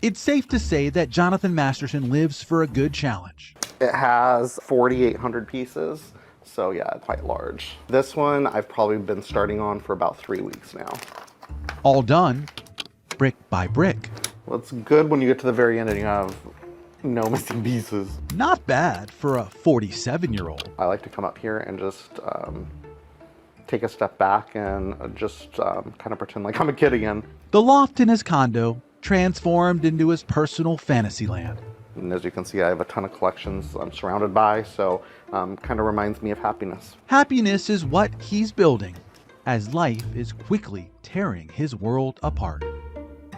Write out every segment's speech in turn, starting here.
It's safe to say that Jonathan Masterson lives for a good challenge. It has 4,800 pieces, so yeah, quite large. This one I've probably been starting on for about 3 weeks now. All done, brick by brick. Well, it's good when you get to the very end and you have no missing pieces. Not bad for a 47-year-old. I like to come up here and just take a step back and just kind of pretend like I'm a kid again. The loft in his condo transformed into his personal fantasy land. And as you can see, I have a ton of collections I'm surrounded by, so kind of reminds me of happiness. Happiness is what he's building, as life is quickly tearing his world apart.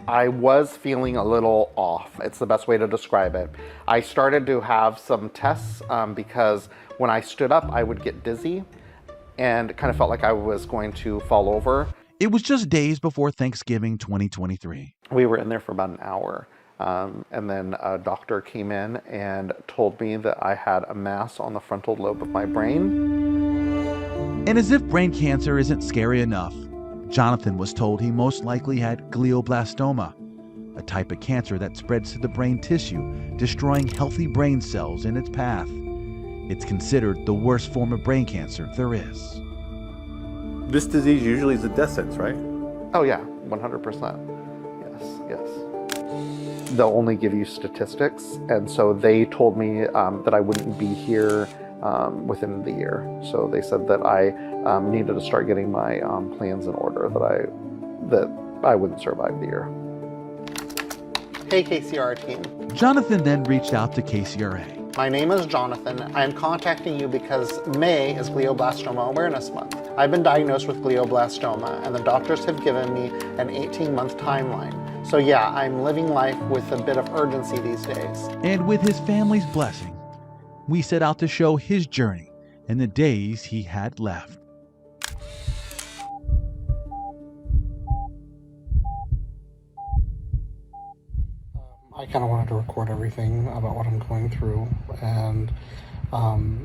I was feeling a little off. It's the best way to describe it. I started to have some tests because when I stood up, I would get dizzy and it kind of felt like I was going to fall over. It was just days before Thanksgiving 2023. We were in there for about an hour. And then a doctor came in and told me that I had a mass on the frontal lobe of my brain. And as if brain cancer isn't scary enough, Jonathan was told he most likely had glioblastoma, a type of cancer that spreads to the brain tissue, destroying healthy brain cells in its path. It's considered the worst form of brain cancer there is. This disease usually is a death sentence, right? Oh yeah, 100%. Yes. They'll only give you statistics, and so they told me that I wouldn't be here within the year. So they said that I needed to start getting my plans in order, that I wouldn't survive the year. Hey KCR team. Jonathan then reached out to KCRA. My name is Jonathan. I am contacting you because May is Glioblastoma Awareness Month. I've been diagnosed with glioblastoma, and the doctors have given me an 18-month timeline. So yeah, I'm living life with a bit of urgency these days. And with his family's blessing, we set out to show his journey and the days he had left. I kind of wanted to record everything about what I'm going through, and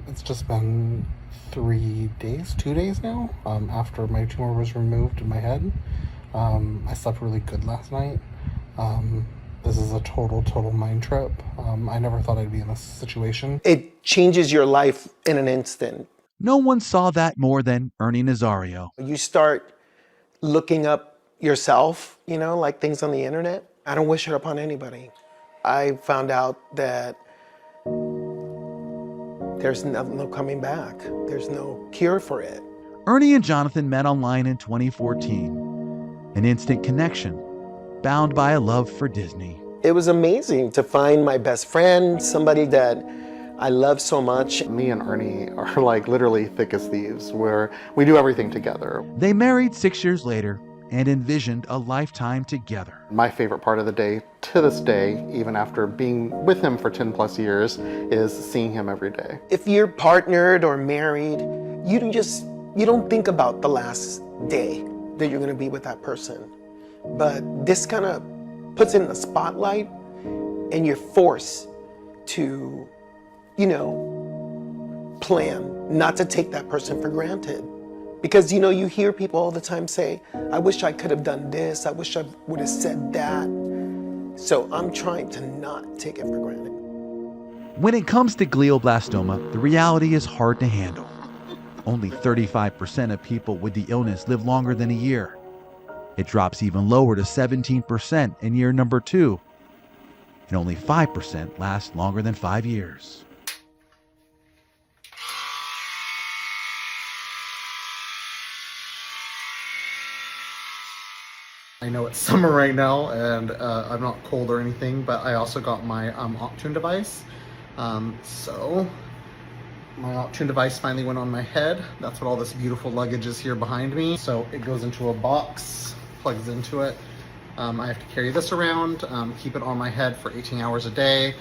it's just been 2 days now, after my tumor was removed in my head. I slept really good last night. This is a total mind trip. I never thought I'd be in this situation. It changes your life in an instant. No one saw that more than Ernie Nazario. You start looking up yourself, like things on the internet. I don't wish it upon anybody. I found out that there's no coming back. There's no cure for it. Ernie and Jonathan met online in 2014. An instant connection, bound by a love for Disney. It was amazing to find my best friend, somebody that I love so much. Me and Ernie are like literally thick as thieves, where we do everything together. They married 6 years later and envisioned a lifetime together. My favorite part of the day, to this day, even after being with him for 10 plus years, is seeing him every day. If you're partnered or married, you don't think about the last day that you're gonna be with that person. But this kind of puts it in the spotlight, and you're forced to, plan not to take that person for granted. Because, you hear people all the time say, I wish I could have done this, I wish I would have said that. So I'm trying to not take it for granted. When it comes to glioblastoma, the reality is hard to handle. Only 35% of people with the illness live longer than a year. It drops even lower to 17% in year number 2. And only 5% last longer than 5 years. I know it's summer right now, and I'm not cold or anything, but I also got my Optune device. So my Optune device finally went on my head. That's what all this beautiful luggage is here behind me. So it goes into a box, plugs into it. I have to carry this around, keep it on my head for 18 hours a day.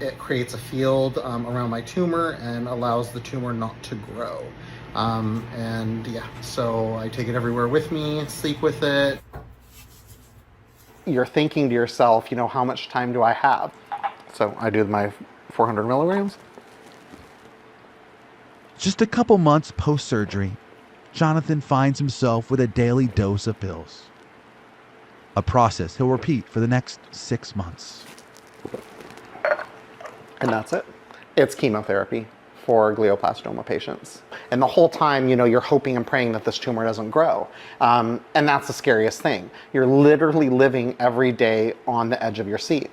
It creates a field around my tumor and allows the tumor not to grow. And yeah, so I take it everywhere with me, sleep with it. You're thinking to yourself, how much time do I have? So I do my 400 milligrams. Just a couple months post-surgery, Jonathan finds himself with a daily dose of pills. a process he'll repeat for the next 6 months. And that's it. It's chemotherapy for glioblastoma patients. And the whole time, you're hoping and praying that this tumor doesn't grow. And that's the scariest thing. You're literally living every day on the edge of your seat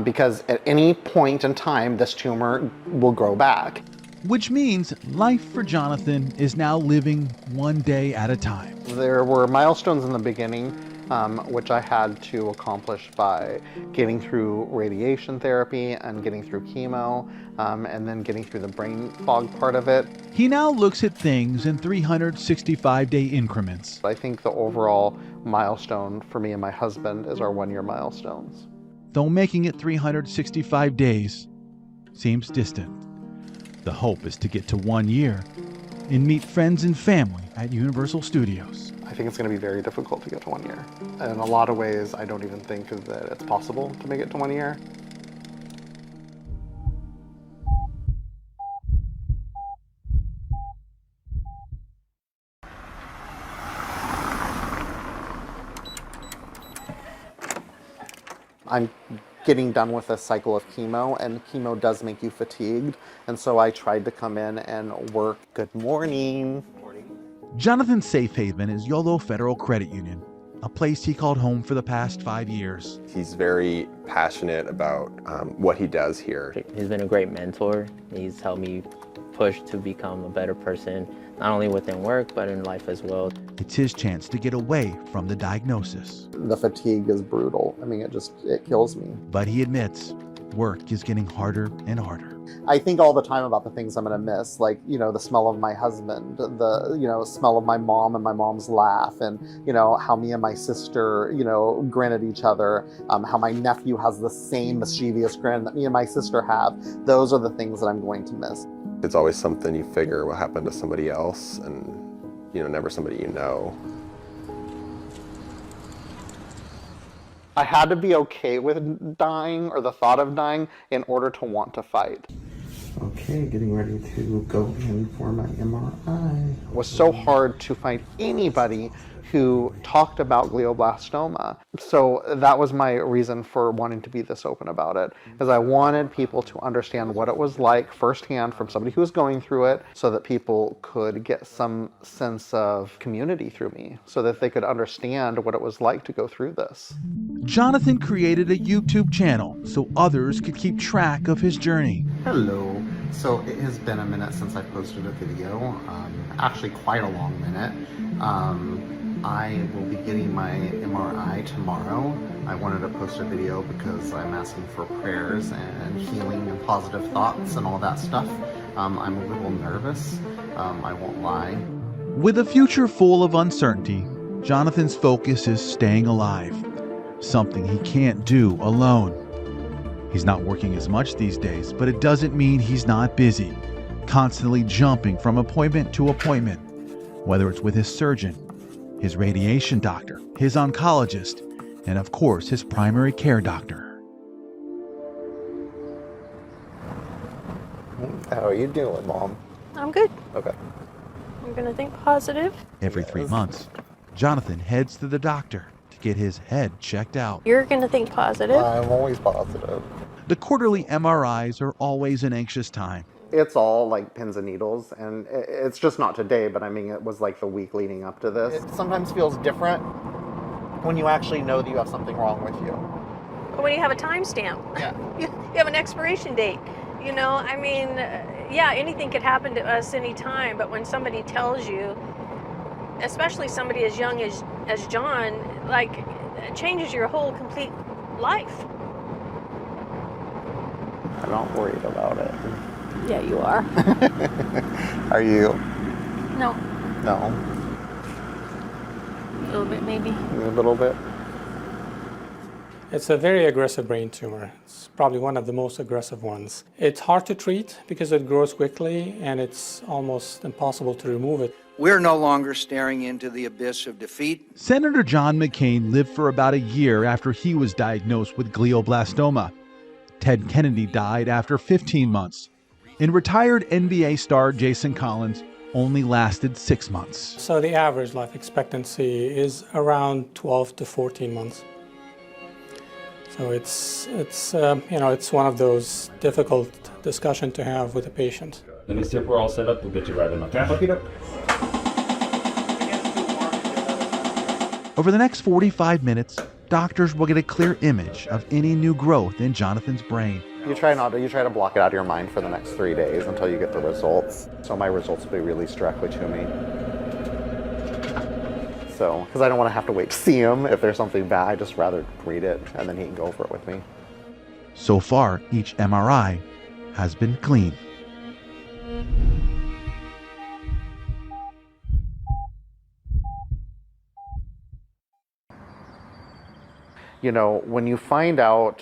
because at any point in time, this tumor will grow back. Which means life for Jonathan is now living one day at a time. There were milestones in the beginning, which I had to accomplish by getting through radiation therapy and getting through chemo, and then getting through the brain fog part of it. He now looks at things in 365-day increments. I think the overall milestone for me and my husband is our 1-year milestones. Though making it 365 days seems distant, the hope is to get to 1 year and meet friends and family at Universal Studios. I think it's going to be very difficult to get to 1 year. In a lot of ways, I don't even think that it's possible to make it to 1 year. I'm getting done with a cycle of chemo, and chemo does make you fatigued. And so I tried to come in and work. Good morning. Jonathan's safe haven is YOLO Federal Credit Union, a place he called home for the past 5 years. He's very passionate about what he does here. He's been a great mentor. He's helped me push to become a better person, not only within work, but in life as well. It's his chance to get away from the diagnosis. The fatigue is brutal. I mean, it kills me. But he admits work is getting harder and harder. I think all the time about the things I'm going to miss, like, the smell of my husband, the, smell of my mom and my mom's laugh, and, how me and my sister, grin at each other, how my nephew has the same mischievous grin that me and my sister have. Those are the things that I'm going to miss. It's always something you figure will happen to somebody else, and, never somebody you know. I had to be okay with dying, or the thought of dying, in order to want to fight. Okay, getting ready to go in for my MRI. It was so hard to find anybody who talked about glioblastoma. So that was my reason for wanting to be this open about it, is I wanted people to understand what it was like firsthand from somebody who was going through it, so that people could get some sense of community through me, so that they could understand what it was like to go through this. Jonathan created a YouTube channel so others could keep track of his journey. Hello. So it has been a minute since I posted a video, actually quite a long minute. I will be getting my MRI tomorrow. I wanted to post a video because I'm asking for prayers and healing and positive thoughts and all that stuff. I'm a little nervous, I won't lie. With a future full of uncertainty, Jonathan's focus is staying alive, something he can't do alone. He's not working as much these days, but it doesn't mean he's not busy, constantly jumping from appointment to appointment, whether it's with his surgeon, his radiation doctor, his oncologist, and of course, his primary care doctor. How are you doing, Mom? I'm good. Okay. I'm gonna think positive. Every 3 months, Jonathan heads to the doctor to get his head checked out. You're gonna think positive. I'm always positive. The quarterly MRIs are always an anxious time. It's all like pins and needles, and it's just not today, but I mean, it was like the week leading up to this. It sometimes feels different when you actually know that you have something wrong with you. But when you have a timestamp, Yeah. you have an expiration date. I mean, yeah, anything could happen to us anytime, but when somebody tells you, especially somebody as young as John, like, it changes your whole complete life. I'm not worried about it. Yeah, you are. Are you? No, No. a little bit maybe. A little bit. It's a very aggressive brain tumor. It's probably one of the most aggressive ones. It's hard to treat because it grows quickly and it's almost impossible to remove it. We're no longer staring into the abyss of defeat. Senator John McCain lived for about a year after he was diagnosed with glioblastoma. Ted Kennedy died after 15 months. And retired NBA star Jason Collins only lasted 6 months. So the average life expectancy is around 12 to 14 months. So it's it's one of those difficult discussions to have with a patient. Let me see if we're all set up. We'll get you right in, okay? Over the next 45 minutes, doctors will get a clear image of any new growth in Jonathan's brain. You try to block it out of your mind for the next 3 days until you get the results. So my results will be released directly to me. So, because I don't want to have to wait to see him if there's something bad, I'd just rather read it and then he can go over it with me. So far, each MRI has been clean. You know, when you find out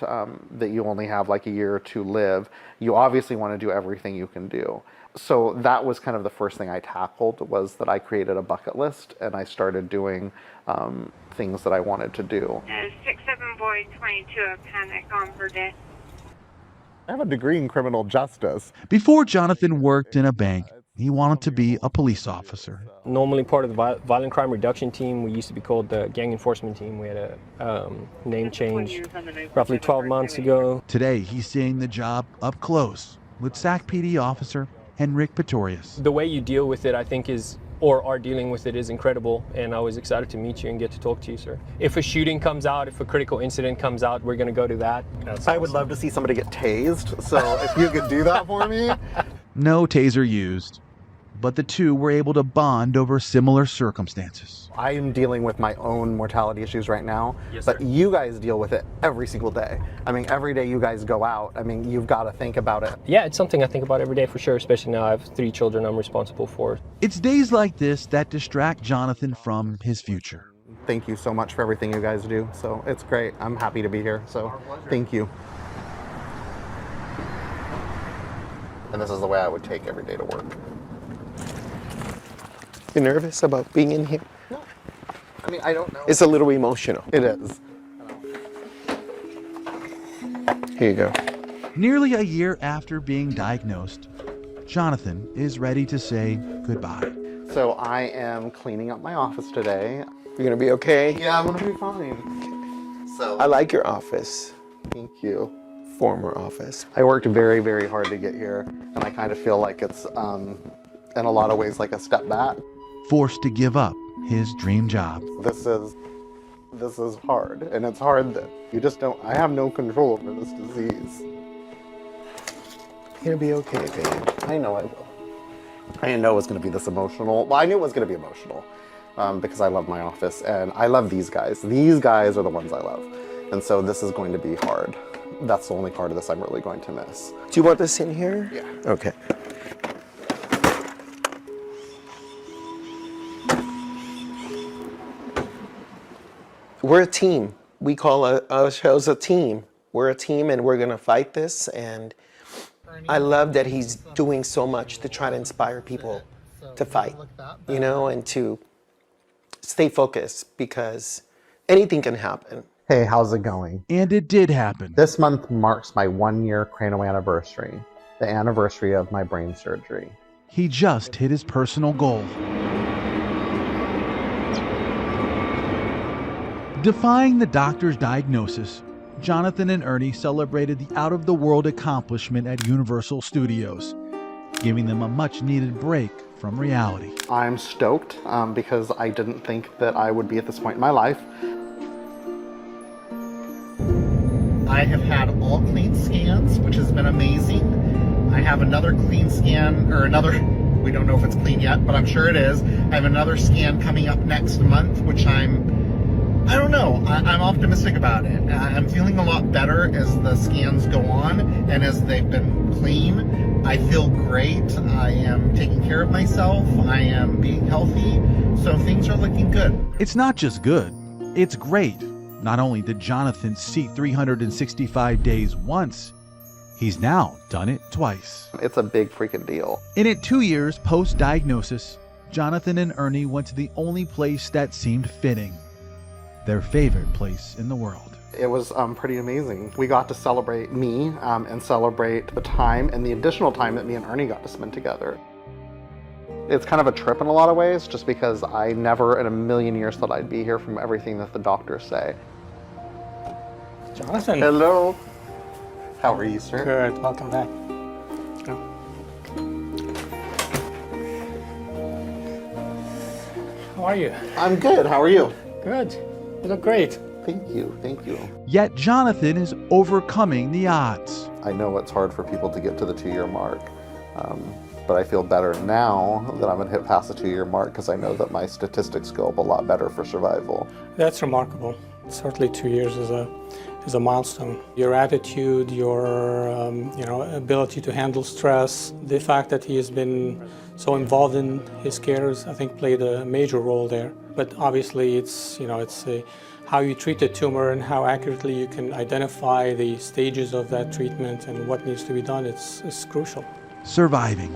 that you only have like a year or two to live, you obviously want to do everything you can do. So that was kind of the first thing I tackled, was that I created a bucket list and I started doing things that I wanted to do. 6-7 boy 22 a panic on Verdett. I have a degree in criminal justice. Before Jonathan worked in a bank, he wanted to be a police officer. Normally part of the violent crime reduction team. We used to be called the gang enforcement team. We had a name change roughly 12 months ago. Today, he's seeing the job up close with SAC PD officer Henrik Pretorius. The way you deal with it, I think, are dealing with it is incredible, and I was excited to meet you and get to talk to you, sir. If a shooting comes out, if a critical incident comes out, we're going to go to that. I would love to see somebody get tased, so if you could do that for me. No taser used, but the two were able to bond over similar circumstances. I am dealing with my own mortality issues right now, but you guys deal with it every single day. I mean, every day you guys go out, I mean, you've got to think about it. Yeah, it's something I think about every day for sure, especially now I have 3 children I'm responsible for. It's days like this that distract Jonathan from his future. Thank you so much for everything you guys do. So it's great. I'm happy to be here. So thank you. And this is the way I would take every day to work. You nervous about being in here? No. I mean, I don't know. It's a little emotional. It is. Here you go. Nearly a year after being diagnosed, Jonathan is ready to say goodbye. So I am cleaning up my office today. You're gonna be okay? Yeah, I'm gonna be fine. So I like your office. Thank you. Former office. I worked very, very hard to get here, and I kind of feel like it's, in a lot of ways, like a step back. Forced to give up his dream job. This is hard, and it's hard that you just don't. I have no control over this disease. You're gonna be okay, babe. I know I will. I didn't know it was going to be this emotional. Well, I knew it was going to be emotional because I love my office and I love these guys. These guys are the ones I love. And so this is going to be hard. That's the only part of this I'm really going to miss. Do you want this in here? Yeah. Okay. We're a team. We call ourselves a team. We're a team and we're going to fight this. And I love that he's doing so much to try to inspire people to fight, you know, and to stay focused because anything can happen. Hey, how's it going? And it did happen. This month marks my 1-year cranial anniversary, the anniversary of my brain surgery. He just hit his personal goal. Defying the doctor's diagnosis, Jonathan and Ernie celebrated the out-of-the-world accomplishment at Universal Studios, giving them a much-needed break from reality. I'm stoked because I didn't think that I would be at this point in my life. I have had all clean scans, which has been amazing. I have another clean scan, or we don't know if it's clean yet, but I'm sure it is. I have another scan coming up next month, which I don't know, I'm optimistic about it. I'm feeling a lot better as the scans go on and as they've been clean. I feel great. I am taking care of myself. I am being healthy. So things are looking good. It's not just good, it's great. Not only did Jonathan see 365 days once, he's now done it twice. It's a big freaking deal. In it 2 years post-diagnosis, Jonathan and Ernie went to the only place that seemed fitting, their favorite place in the world. It was pretty amazing. We got to celebrate me and celebrate the time and the additional time that me and Ernie got to spend together. It's kind of a trip in a lot of ways, just because I never in a million years thought I'd be here from everything that the doctors say. Jonathan. Hello. How are you, sir? Good. Welcome back. Go. How are you? I'm good. How are you? Good. You look great. Thank you. Thank you. Yet Jonathan is overcoming the odds. I know it's hard for people to get to the 2-year mark, but I feel better now that I'm going to hit past the 2-year mark because I know that my statistics go up a lot better for survival. That's remarkable. Certainly 2 years is a milestone. Your attitude, your ability to handle stress, the fact that he has been so involved in his cares, I think played a major role there. But obviously it's how you treat the tumor and how accurately you can identify the stages of that treatment and what needs to be done, it's crucial. Surviving.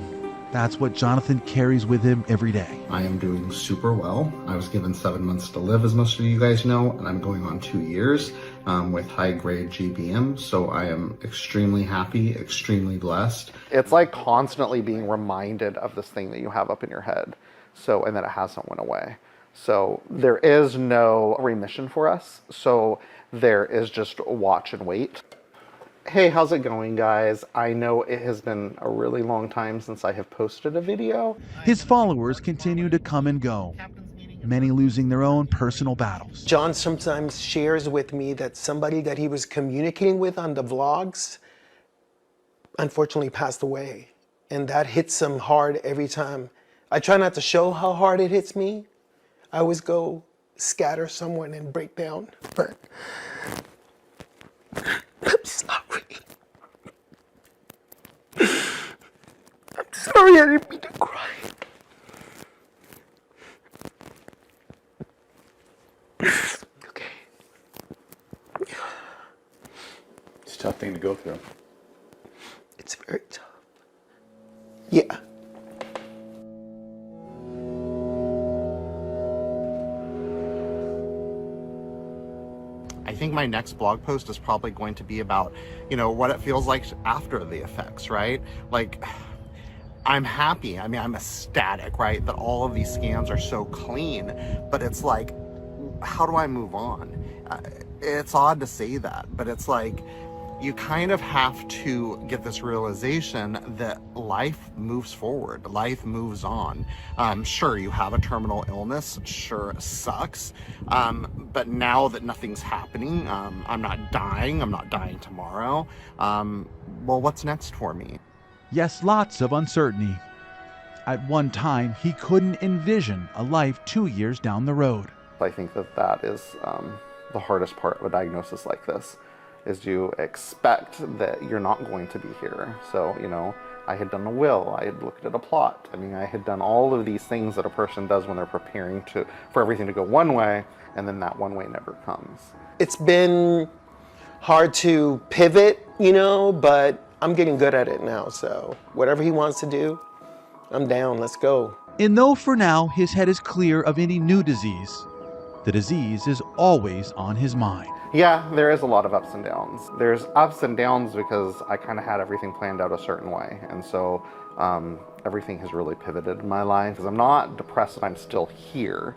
That's what Jonathan carries with him every day. I am doing super well. I was given 7 months to live, as most of you guys know, and I'm going on 2 years with high-grade GBM, so I am extremely happy, extremely blessed. It's like constantly being reminded of this thing that you have up in your head, and that it hasn't went away. So there is no remission for us, so there is just watch and wait. Hey, how's it going, guys? I know it has been a really long time since I have posted a video. His followers continue to come and go, many losing their own personal battles. John sometimes shares with me that somebody that he was communicating with on the vlogs unfortunately passed away. And that hits him hard every time. I try not to show how hard it hits me. I always go scatter someone and break down, but I'm sorry. I'm sorry, I didn't mean to cry. Okay. It's a tough thing to go through. It's very tough. Yeah. I think my next blog post is probably going to be about, what it feels like after the effects, right? Like, I'm happy. I mean, I'm ecstatic, right? That all of these scans are so clean, but it's like, how do I move on? It's odd to say that, but it's like, you kind of have to get this realization that life moves forward, life moves on. Sure, you have a terminal illness, sure, it sucks, but now that nothing's happening, I'm not dying tomorrow, well, what's next for me? Yes, lots of uncertainty. At one time, he couldn't envision a life 2 years down the road. I think that is the hardest part of a diagnosis like this, is you expect that you're not going to be here. So, I had done a will, I had looked at a plot. I mean, I had done all of these things that a person does when they're preparing for everything to go one way, and then that one way never comes. It's been hard to pivot, but I'm getting good at it now. So whatever he wants to do, I'm down, let's go. And though for now his head is clear of any new disease, the disease is always on his mind. Yeah, there is a lot of ups and downs. There's ups and downs because I kind of had everything planned out a certain way. And so everything has really pivoted in my life. Because I'm not depressed that I'm still here.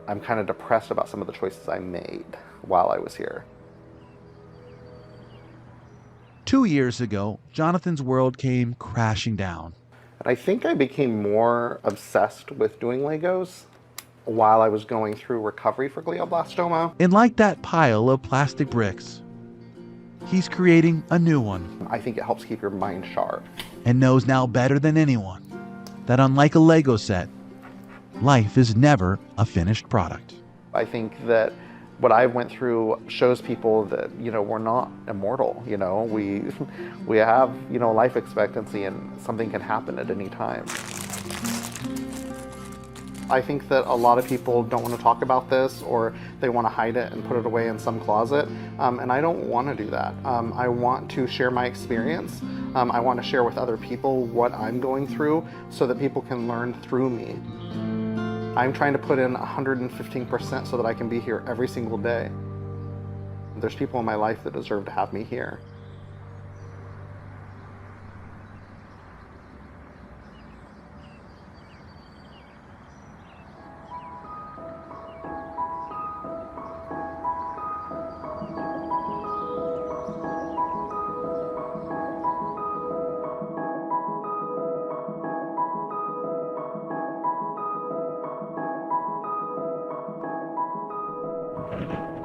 I'm kind of depressed about some of the choices I made while I was here. 2 years ago, Jonathan's world came crashing down. And I think I became more obsessed with doing Legos while I was going through recovery for glioblastoma. And like that pile of plastic bricks, he's creating a new one. I think it helps keep your mind sharp. And knows now better than anyone that unlike a Lego set, life is never a finished product. I think that what I went through shows people that, we're not immortal, we have, life expectancy and something can happen at any time. I think that a lot of people don't want to talk about this, or they want to hide it and put it away in some closet, and I don't want to do that. I want to share my experience. I want to share with other people what I'm going through so that people can learn through me. I'm trying to put in 115% so that I can be here every single day. There's people in my life that deserve to have me here. you.